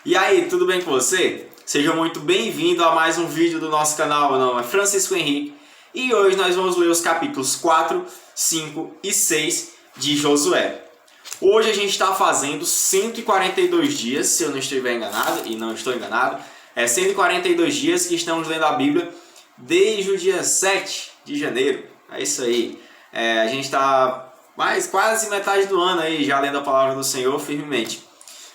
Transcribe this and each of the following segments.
E aí, tudo bem com você? Seja muito bem-vindo a mais um vídeo do nosso canal. Meu nome é Francisco Henrique e hoje nós vamos ler os capítulos 4, 5 e 6 de Josué. Hoje a gente está fazendo 142 dias, se eu não estiver enganado, e não estou enganado, 142 dias que estamos lendo a Bíblia desde o dia 7 de janeiro. É isso aí. A gente está quase metade do ano aí já lendo a palavra do Senhor firmemente.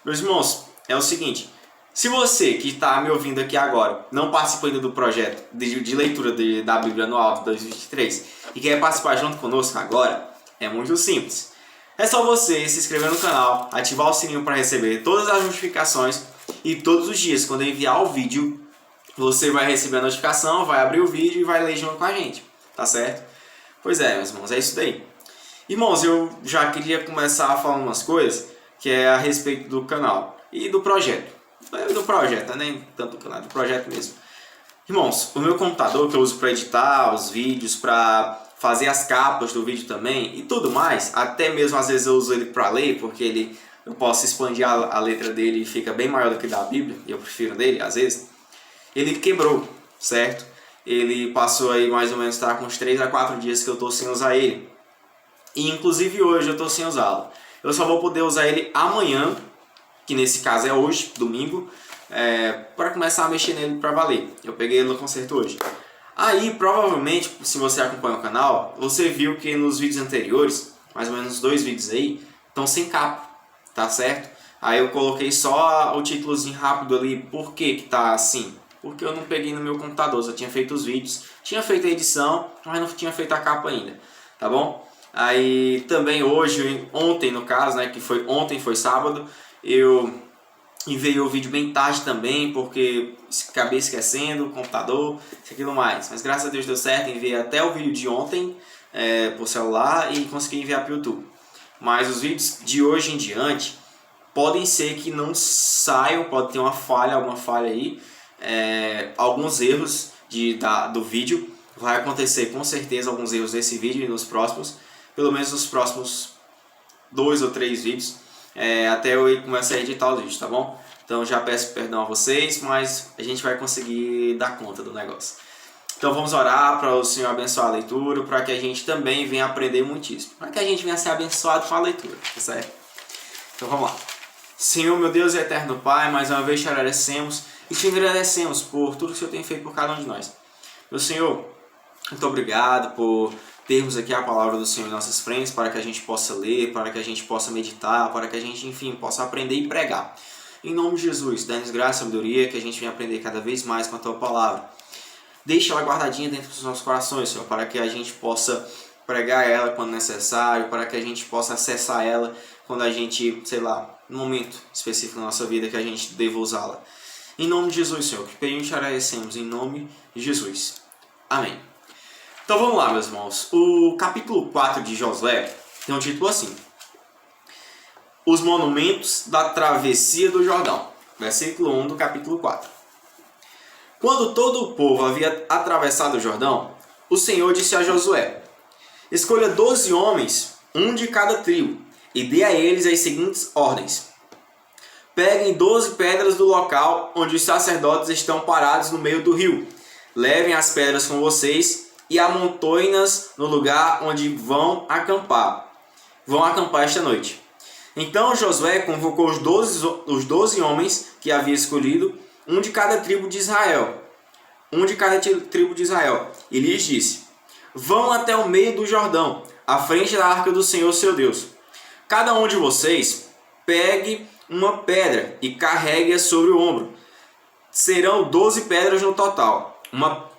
Meus irmãos, é o seguinte, se você que está me ouvindo aqui agora não participou ainda do projeto de leitura da Bíblia anual de 2023 e quer participar junto conosco agora, é muito simples. É só você se inscrever no canal, ativar o sininho para receber todas as notificações e todos os dias, quando eu enviar o vídeo, você vai receber a notificação, vai abrir o vídeo e vai ler junto com a gente, tá certo? Pois é, meus irmãos, é isso daí. Irmãos, eu já queria começar falando umas coisas que é a respeito do canal e do projeto. Do projeto, nem tanto do canal, do projeto mesmo. Irmãos, o meu computador que eu uso para editar os vídeos, para fazer as capas do vídeo também e tudo mais, até mesmo às vezes eu uso ele para ler, porque eu posso expandir a letra dele e fica bem maior do que da Bíblia, e eu prefiro dele às vezes. Ele quebrou, certo? Ele passou aí mais ou menos, tá, com uns 3 a 4 dias que eu estou sem usar ele. E inclusive hoje eu estou sem usá-lo. Eu só vou poder usar ele amanhã, que nesse caso é hoje, domingo, para começar a mexer nele para valer. Eu peguei ele no concerto hoje. Aí, provavelmente, se você acompanha o canal, você viu que nos vídeos anteriores, mais ou menos 2 vídeos aí, estão sem capa, tá certo? Aí eu coloquei só o títulozinho rápido ali, por que que tá assim? Porque eu não peguei no meu computador, só tinha feito os vídeos, tinha feito a edição, mas não tinha feito a capa ainda, tá bom? Aí também hoje, ontem no caso, né, que foi ontem, foi sábado, eu enviei o vídeo bem tarde também, porque acabei esquecendo o computador, isso aquilo mais. Mas graças a Deus deu certo, enviei até o vídeo de ontem por celular e consegui enviar para o YouTube. Mas os vídeos de hoje em diante podem ser que não saiam, pode ter alguma falha aí, alguns erros do vídeo. Vai acontecer com certeza alguns erros nesse vídeo e nos próximos, pelo menos nos próximos 2 ou 3 vídeos. Até eu começar a editar os vídeos, tá bom? Então já peço perdão a vocês, mas a gente vai conseguir dar conta do negócio. Então vamos orar para o Senhor abençoar a leitura, para que a gente também venha aprender muitíssimo, para que a gente venha ser abençoado com a leitura, tá certo? Então vamos lá. Senhor, meu Deus e eterno Pai, mais uma vez te agradecemos e te agradecemos por tudo que o Senhor tem feito por cada um de nós. Meu Senhor, muito obrigado por termos aqui a palavra do Senhor em nossas frentes, para que a gente possa ler, para que a gente possa meditar, para que a gente, enfim, possa aprender e pregar. Em nome de Jesus, dá-nos graça e sabedoria, que a gente venha aprender cada vez mais com a Tua palavra. Deixa ela guardadinha dentro dos nossos corações, Senhor, para que a gente possa pregar ela quando necessário, para que a gente possa acessar ela quando a gente, sei lá, no momento específico da nossa vida que a gente deva usá-la. Em nome de Jesus, Senhor, que pedimos e te agradecemos, em nome de Jesus. Amém. Então vamos lá, meus irmãos. O capítulo 4 de Josué tem um título assim: Os monumentos da travessia do Jordão. Versículo 1 do capítulo 4. Quando todo o povo havia atravessado o Jordão, o Senhor disse a Josué: Escolha 12 homens, um de cada tribo, e dê a eles as seguintes ordens. Peguem 12 pedras do local onde os sacerdotes estão parados no meio do rio. Levem as pedras com vocês e amontoem-nas no lugar onde vão acampar. Vão acampar esta noite. Então Josué convocou os 12 homens que havia escolhido, um de cada tribo de Israel. E lhes disse: Vão até o meio do Jordão, à frente da arca do Senhor seu Deus. Cada um de vocês pegue uma pedra e carregue-a sobre o ombro. Serão 12 pedras no total,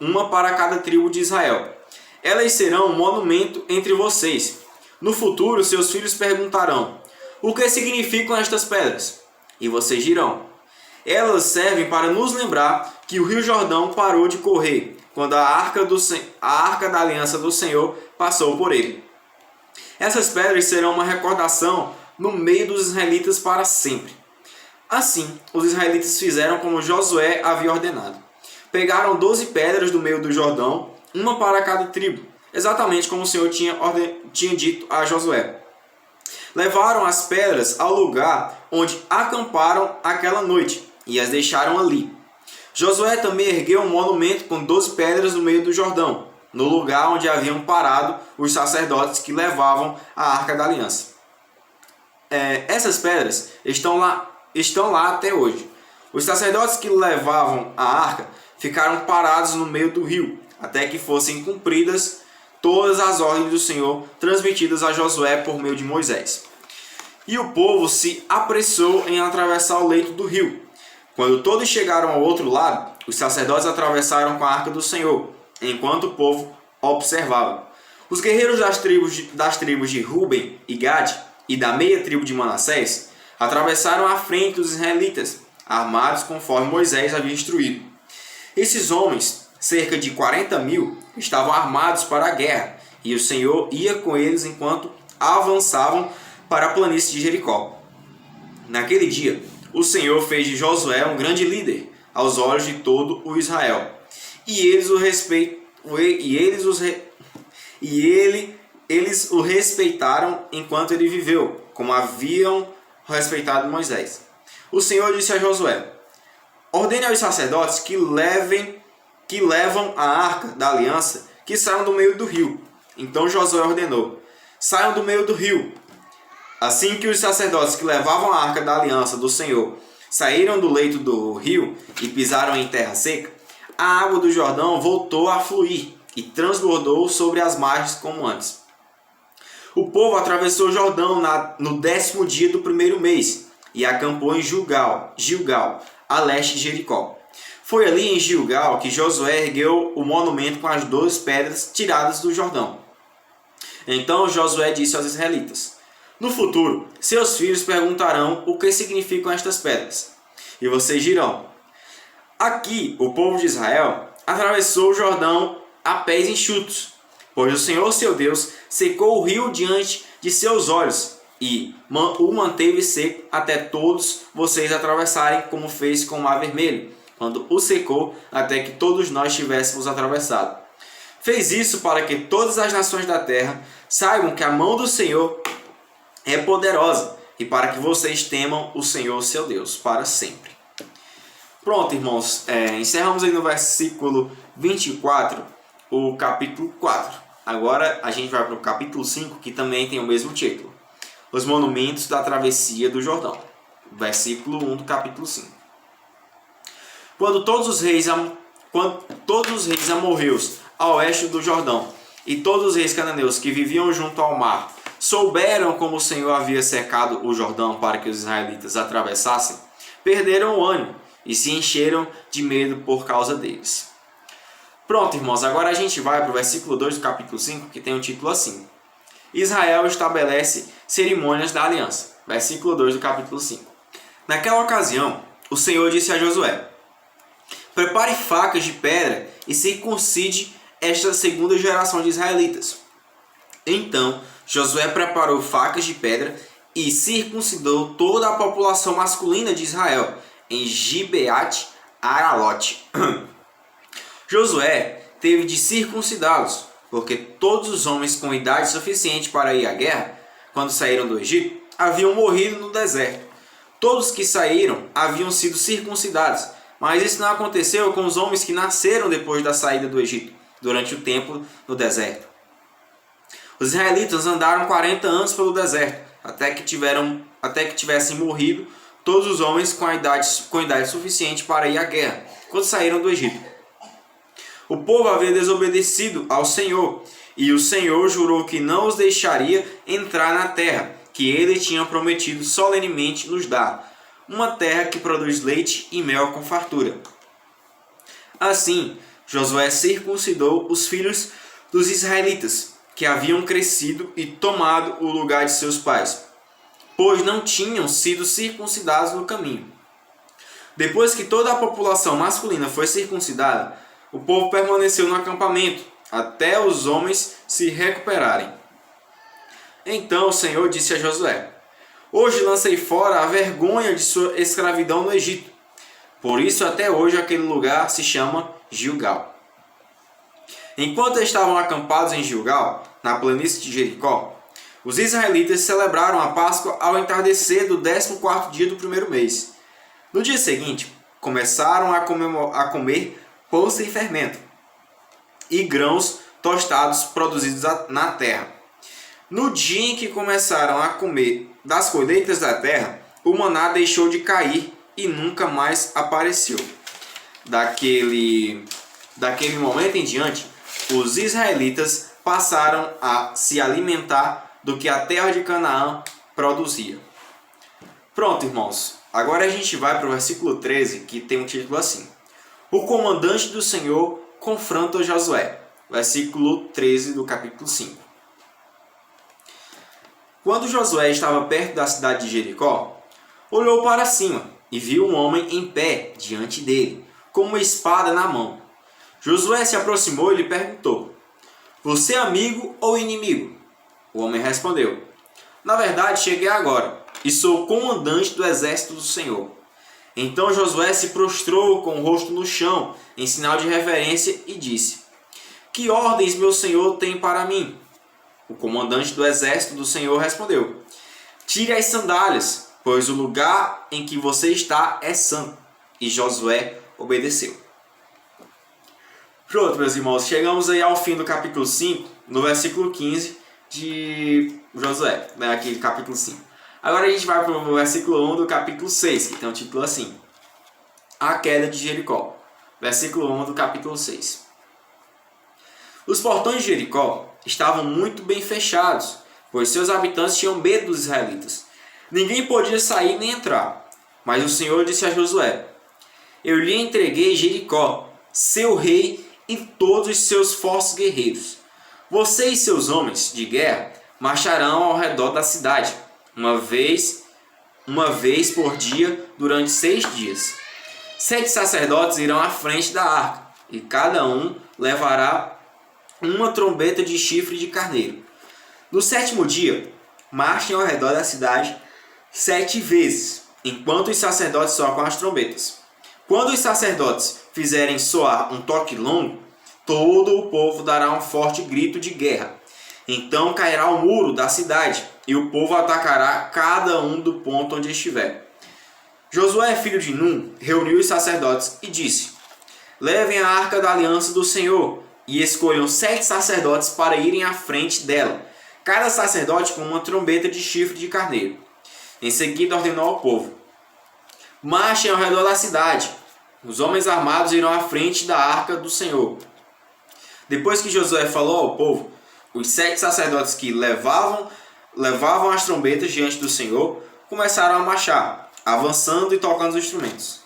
uma para cada tribo de Israel. Elas serão um monumento entre vocês. No futuro, seus filhos perguntarão: O que significam estas pedras? E vocês dirão: Elas servem para nos lembrar que o Rio Jordão parou de correr quando a arca da aliança do Senhor passou por ele. Essas pedras serão uma recordação no meio dos israelitas para sempre. Assim, os israelitas fizeram como Josué havia ordenado. Pegaram 12 pedras do meio do Jordão, uma para cada tribo, exatamente como o Senhor tinha dito a Josué. Levaram as pedras ao lugar onde acamparam aquela noite, e as deixaram ali. Josué também ergueu um monumento com 12 pedras no meio do Jordão, no lugar onde haviam parado os sacerdotes que levavam a Arca da Aliança. Essas pedras estão lá até hoje. Os sacerdotes que levavam a arca ficaram parados no meio do rio, até que fossem cumpridas todas as ordens do Senhor transmitidas a Josué por meio de Moisés. E o povo se apressou em atravessar o leito do rio. Quando todos chegaram ao outro lado, os sacerdotes atravessaram com a arca do Senhor, enquanto o povo observava. Os guerreiros das tribos de Ruben e Gade e da meia tribo de Manassés atravessaram à frente dos israelitas, armados conforme Moisés havia instruído. Esses homens, cerca de 40.000, estavam armados para a guerra, e o Senhor ia com eles enquanto avançavam para a planície de Jericó. Naquele dia, o Senhor fez de Josué um grande líder aos olhos de todo o Israel, e eles o respeitaram enquanto ele viveu, como haviam respeitado Moisés. O Senhor disse a Josué: ordene aos sacerdotes que levam a arca da aliança que saiam do meio do rio. Então Josué ordenou: saiam do meio do rio. Assim que os sacerdotes que levavam a arca da aliança do Senhor saíram do leito do rio e pisaram em terra seca, a água do Jordão voltou a fluir e transbordou sobre as margens como antes. O povo atravessou o Jordão no 10º dia do primeiro mês e acampou em Gilgal, a leste de Jericó. Foi ali em Gilgal que Josué ergueu o monumento com as 12 pedras tiradas do Jordão. Então Josué disse aos israelitas: no futuro, seus filhos perguntarão o que significam estas pedras. E vocês dirão: aqui o povo de Israel atravessou o Jordão a pés enxutos, pois o Senhor seu Deus secou o rio diante de seus olhos e o manteve seco até todos vocês atravessarem, como fez com o Mar Vermelho, quando o secou até que todos nós tivéssemos atravessado. Fez isso para que todas as nações da terra saibam que a mão do Senhor é poderosa e para que vocês temam o Senhor seu Deus para sempre. Pronto, irmãos, encerramos aí no versículo 24 o capítulo 4. Agora a gente vai para o capítulo 5, que também tem o mesmo título: Os Monumentos da Travessia do Jordão. Versículo 1 do capítulo 5. Quando todos os reis amorreus a oeste do Jordão e todos os reis cananeus que viviam junto ao mar souberam como o Senhor havia secado o Jordão para que os israelitas atravessassem, perderam o ânimo e se encheram de medo por causa deles. Pronto, irmãos, agora a gente vai para o versículo 2 do capítulo 5, que tem um título assim: Israel estabelece cerimônias da aliança. Versículo 2 do capítulo 5. Naquela ocasião, o Senhor disse a Josué: prepare facas de pedra e circuncide esta segunda geração de israelitas. Então, Josué preparou facas de pedra e circuncidou toda a população masculina de Israel em Gibeate Aralote. Josué teve de circuncidá-los, porque todos os homens com idade suficiente para ir à guerra, quando saíram do Egito, haviam morrido no deserto. Todos que saíram haviam sido circuncidados, mas isso não aconteceu com os homens que nasceram depois da saída do Egito, durante o tempo no deserto. Os israelitas andaram 40 anos pelo deserto, até que tivessem morrido todos os homens com idade suficiente para ir à guerra, quando saíram do Egito. O povo havia desobedecido ao Senhor, e o Senhor jurou que não os deixaria entrar na terra que ele tinha prometido solenemente nos dar, uma terra que produz leite e mel com fartura. Assim, Josué circuncidou os filhos dos israelitas, que haviam crescido e tomado o lugar de seus pais, pois não tinham sido circuncidados no caminho. Depois que toda a população masculina foi circuncidada, o povo permaneceu no acampamento, até os homens se recuperarem. Então o Senhor disse a Josué: hoje lancei fora a vergonha de sua escravidão no Egito. Por isso até hoje aquele lugar se chama Gilgal. Enquanto estavam acampados em Gilgal, na planície de Jericó, os israelitas celebraram a Páscoa ao entardecer do 14º dia do primeiro mês. No dia seguinte, começaram a comer pão sem fermento e grãos tostados produzidos na terra. No dia em que começaram a comer das colheitas da terra, o maná deixou de cair e nunca mais apareceu. Daquele momento em diante, os israelitas passaram a se alimentar do que a terra de Canaã produzia. Pronto, irmãos. Agora a gente vai para o versículo 13, que tem um título assim: O comandante do Senhor confronta Josué. Versículo 13 do capítulo 5. Quando Josué estava perto da cidade de Jericó, olhou para cima e viu um homem em pé diante dele, com uma espada na mão. Josué se aproximou e lhe perguntou: Você é amigo ou inimigo? O homem respondeu: Na verdade, cheguei agora e sou comandante do exército do Senhor. Então Josué se prostrou com o rosto no chão, em sinal de reverência, e disse: Que ordens meu senhor tem para mim? O comandante do exército do Senhor respondeu: Tire as sandálias, pois o lugar em que você está é santo. E Josué obedeceu. Pronto, meus irmãos, chegamos aí ao fim do capítulo 5, no versículo 15 de Josué, aqui capítulo 5. Agora a gente vai para o versículo 1 do capítulo 6, que tem um título assim: A queda de Jericó. Versículo 1 do capítulo 6. Os portões de Jericó estavam muito bem fechados, pois seus habitantes tinham medo dos israelitas. Ninguém podia sair nem entrar. Mas o Senhor disse a Josué: Eu lhe entreguei Jericó, seu rei e todos os seus fortes guerreiros. Você e seus homens de guerra marcharão ao redor da cidade, uma vez por dia, durante 6 dias. 7 sacerdotes irão à frente da arca, e cada um levará uma trombeta de chifre de carneiro. No 7º dia, marchem ao redor da cidade 7 vezes, enquanto os sacerdotes tocam as trombetas. Quando os sacerdotes fizerem soar um toque longo, todo o povo dará um forte grito de guerra. Então cairá o muro da cidade, e o povo atacará cada um do ponto onde estiver. Josué, filho de Num, reuniu os sacerdotes e disse: Levem a arca da aliança do Senhor, e escolham 7 sacerdotes para irem à frente dela, cada sacerdote com uma trombeta de chifre de carneiro. Em seguida ordenou ao povo: Marchem ao redor da cidade. Os homens armados irão à frente da arca do Senhor. Depois que Josué falou ao povo, os 7 sacerdotes que levavam as trombetas diante do Senhor começaram a marchar, avançando e tocando os instrumentos.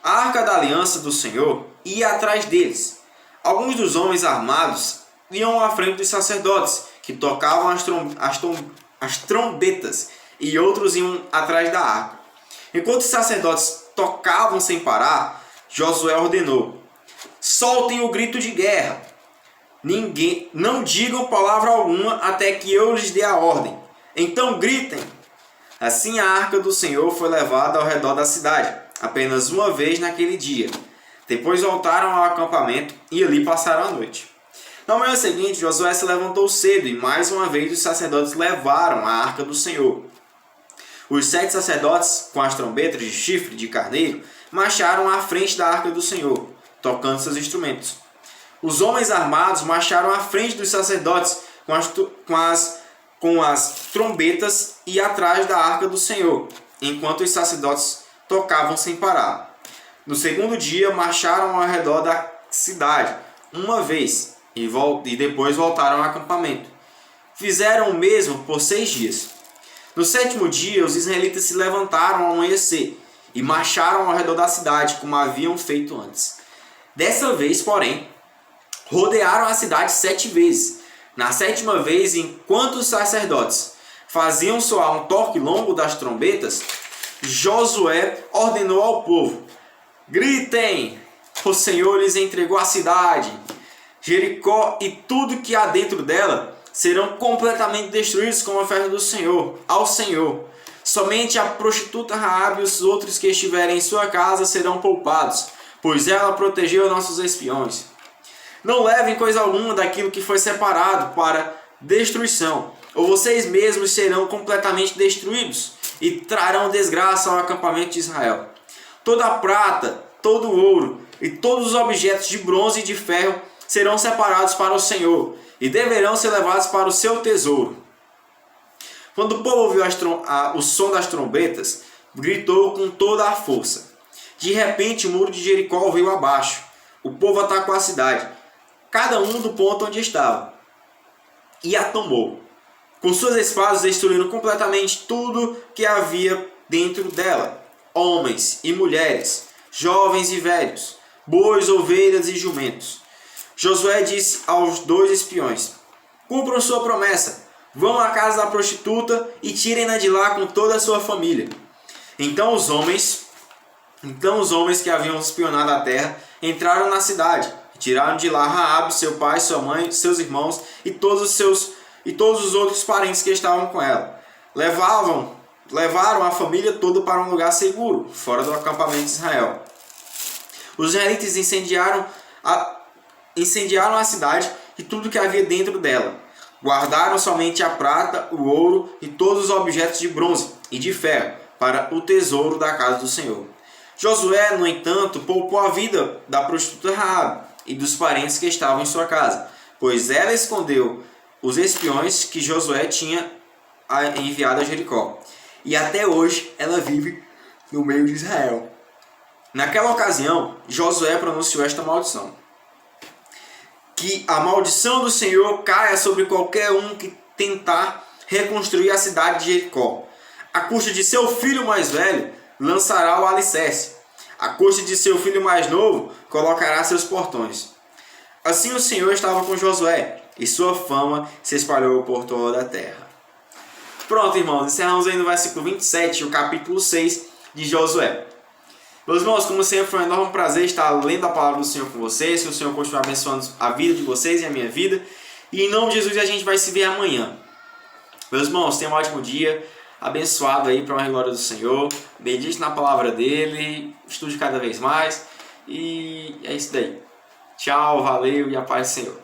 A arca da aliança do Senhor ia atrás deles. Alguns dos homens armados iam à frente dos sacerdotes, que tocavam as trombetas, e outros iam atrás da arca. Enquanto os sacerdotes tocavam sem parar, Josué ordenou: Soltem o grito de guerra. Não digam palavra alguma até que eu lhes dê a ordem. Então gritem. Assim a arca do Senhor foi levada ao redor da cidade, apenas uma vez naquele dia. Depois voltaram ao acampamento e ali passaram a noite. Na manhã seguinte, Josué se levantou cedo e mais uma vez os sacerdotes levaram a arca do Senhor. Os 7 sacerdotes, com as trombetas de chifre de carneiro, marcharam à frente da arca do Senhor, tocando seus instrumentos. Os homens armados marcharam à frente dos sacerdotes com as trombetas e atrás da arca do Senhor, enquanto os sacerdotes tocavam sem parar. No 2º dia, marcharam ao redor da cidade uma vez e depois voltaram ao acampamento. Fizeram o mesmo por 6 dias. No 7º dia, os israelitas se levantaram ao amanhecer e marcharam ao redor da cidade, como haviam feito antes. Dessa vez, porém, rodearam a cidade 7 vezes. Na 7ª vez, enquanto os sacerdotes faziam soar um toque longo das trombetas, Josué ordenou ao povo: Gritem! O Senhor lhes entregou a cidade. Jericó e tudo que há dentro dela serão completamente destruídos como oferta do Senhor, ao Senhor. Somente a prostituta Raabe e os outros que estiverem em sua casa serão poupados, pois ela protegeu nossos espiões. Não levem coisa alguma daquilo que foi separado para destruição, ou vocês mesmos serão completamente destruídos e trarão desgraça ao acampamento de Israel. Toda a prata, todo o ouro e todos os objetos de bronze e de ferro serão separados para o Senhor e deverão ser levados para o seu tesouro. Quando o povo ouviu o som das trombetas, gritou com toda a força. De repente, o muro de Jericó veio abaixo. O povo atacou a cidade, cada um do ponto onde estava, e a tomou. Com suas espadas destruíram completamente tudo que havia dentro dela: homens e mulheres, jovens e velhos, bois, ovelhas e jumentos. Josué disse aos 2 espiões: cumpram sua promessa, vão à casa da prostituta e tirem-na de lá com toda a sua família. Então os homens que haviam espionado a terra entraram na cidade e tiraram de lá Raabe, seu pai, sua mãe, seus irmãos e todos os outros parentes que estavam com ela. Levaram a família toda para um lugar seguro, fora do acampamento de Israel. Os israelitas incendiaram a cidade e tudo que havia dentro dela. Guardaram somente a prata, o ouro e todos os objetos de bronze e de ferro para o tesouro da casa do Senhor. Josué, no entanto, poupou a vida da prostituta Raabe e dos parentes que estavam em sua casa, pois ela escondeu os espiões que Josué tinha enviado a Jericó. E até hoje ela vive no meio de Israel. Naquela ocasião, Josué pronunciou esta maldição: que a maldição do Senhor caia sobre qualquer um que tentar reconstruir a cidade de Jericó. À custa de seu filho mais velho, lançará o alicerce. À custa de seu filho mais novo, colocará seus portões. Assim o Senhor estava com Josué, e sua fama se espalhou por toda a terra. Pronto, irmãos, encerramos aí no versículo 27, o capítulo 6 de Josué. Meus irmãos, como sempre, foi um enorme prazer estar lendo a palavra do Senhor com vocês. Que o Senhor continue abençoando a vida de vocês e a minha vida. E em nome de Jesus a gente vai se ver amanhã. Meus irmãos, tenham um ótimo dia. Abençoado aí para a glória do Senhor. Medite na palavra dele. Estude cada vez mais. E é isso daí. Tchau, valeu e a paz do Senhor.